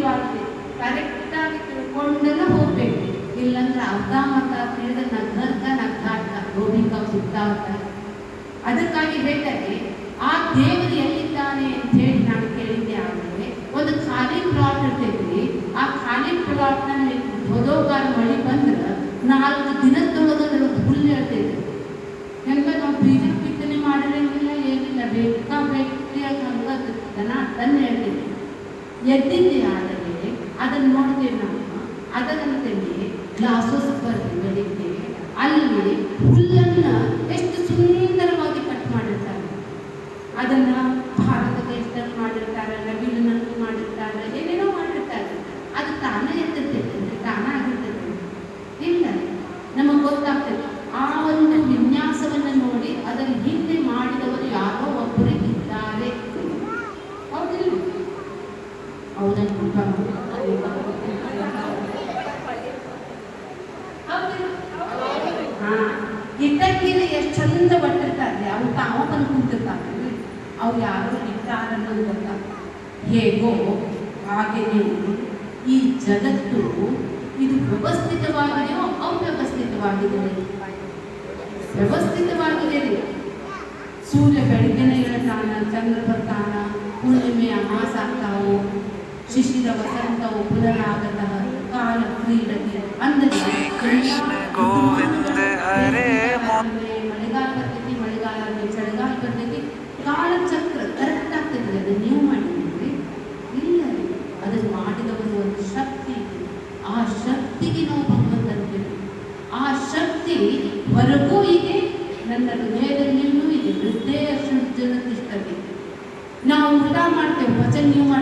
ಯೋಗ್ಯವಾಗಿದೆ ಕರೆಕ್ಟಾಗಿ ತಿಳ್ಕೊಂಡೆಲ್ಲ ಹೋಗ್ಬೇಕು. ಇಲ್ಲಂದ್ರೆ ಅರ್ಧ ಮತ ತಿಳಿದ ನಗ್ಗಾಟ ಗೋಬಿಕ ಸುತ್ತಾಟ. ಅದಕ್ಕಾಗಿ ಹೇಳ್ತಾರೆ ಆ ದೇವರು ಎಲ್ಲಿದ್ದಾನೆ ಅಂತ ಹೇಳಿ ನಾನು ಕೇಳಿದ್ದೆ. ಆಮೇಲೆ ಒಂದು ಖಾಲಿ ಪ್ಲಾಟ್ ಇರ್ತೈತಿ, ಆ ಖಾಲಿ ಪ್ಲಾಟ್ ನಲ್ಲಿ ಧೋದೋಗಾರ ಮಳಿ ಬಂದ್ರೆ 4 ದಿನದೊಳಗೆ ಹುಲ್ಲು ಹೇಳ್ತೈತಿ. ಹೆಂಗ ನಾವು ಬೀಜ ಬಿತ್ತನೆ ಮಾಡಿರಂಗಿಲ್ಲ, ಏನಿಲ್ಲ, ಬೇಕಾಗಿ ಹಂಗ ದನ ತಂದು ಹೇಳ್ತೀವಿ. ಎದ್ದಿದ್ದೆ ಆದರೆ ಅದನ್ನು ನೋಡ್ತೇವೆ ನಾವು. ಅದರಂತೆಯೇ ಗ್ಲಾಸಸ್ ಬರ್ತೀವಿ ಬೆಳಿಗ್ಗೆ, ಅಲ್ಲಿ ಹುಲ್ಲನ್ನ ಎಷ್ಟು ಸುಂದರವಾಗಿ ಕಟ್ ಮಾಡಿರ್ತಾರೆ. ಅದನ್ನ ಭಾರತ ದೇಶದಲ್ಲಿ ಮಾಡಿರ್ತಾರೆ, ನವಿಲಿನಲ್ಲಿ ಮಾಡಿರ್ತಾರೆ, ಏನೇನೋ ಮಾಡಿರ್ತಾರೆ. ಅದು ತಾನೇ ಎತ್ತಿರ್ತೈತೆ, ತಾನಾಗಿರ್ತೈತೆ ಇಲ್ಲ, ನಮಗೆ ಗೊತ್ತಾಗ್ತದೆ. ಆ ಒಂದು ವಿನ್ಯಾಸವನ್ನು ನೋಡಿ ಅದರ ಹಿಂದೆ ಮಾಡಿದವರು ಯಾರೋ ಒಬ್ಬರು ಇದ್ದಾರೆ. ಹೌದಿಲ್ಲ? ಇಟ್ಟಕ್ಕಿನ ಎಷ್ಟು ಚಂದ ಬಟ್ಟಿರ್ತಾರೆ, ಅವು ತಾವ ಬಂದು ಕುಂತಿರ್ತಾರೆ. ಅವು ಯಾರೋ ಇಟ್ಟಾರನ್ನೋದು ಗೊತ್ತಾಗ್ತದೆ. ಹೇಗೋ ಹಾಗೆಯೇ ಈ ಜಗತ್ತು ಇದು ವ್ಯವಸ್ಥಿತವಾಗಿದೆಯೋ ಅವ್ಯವಸ್ಥಿತವಾಗಿದೆ. ವ್ಯವಸ್ಥಿತವಾಗಿದೆ. ಸೂರ್ಯ ಬೆಳಗ್ಗೆನೆ ಇಳ್ತಾನ, ಚಂದ್ರ ಬರ್ತಾನ, ಹುಣ್ಣಿಮೆ ಅಮಾಸ ಆಗ್ತಾವು, ಶಿಶಿರ ವಸಂತವು ಪುನರಾಗತ ಕಾಲ ಕ್ರೀಡತೆ. ಅಂದರೆ ಮಳೆಗಾಲ ಬರ್ತೈತಿ, ಮಳೆಗಾಲ ಚಳಿಗಾಲ ಬರ್ತೈತಿ, ಕಾಲಚಕ್ರ ಕರೆಕ್ಟ್ ಆಗ್ತದೆ. ಅದು ನೀವು ಮಾಡಿದ್ರಿ ಇಲ್ಲ, ಅದನ್ನು ಮಾಡಿದವರು ಒಂದು ಶಕ್ತಿ ಇದೆ. ಆ ಶಕ್ತಿಗೆ ನಾವು ಭಗವಂತನಿದ್ದೇವೆ. ಆ ಶಕ್ತಿ ಹೊರಗೂ ಇದೆ, ನನ್ನ ಹೃದಯದಲ್ಲಿಯೂ ಇದೆ. ಹೃದಯ ಸೃಜನತಿಷ್ಠತೆ. ನಾವು ಊಟ ಮಾಡ್ತೇವೆ, ವಚನ ನೀವು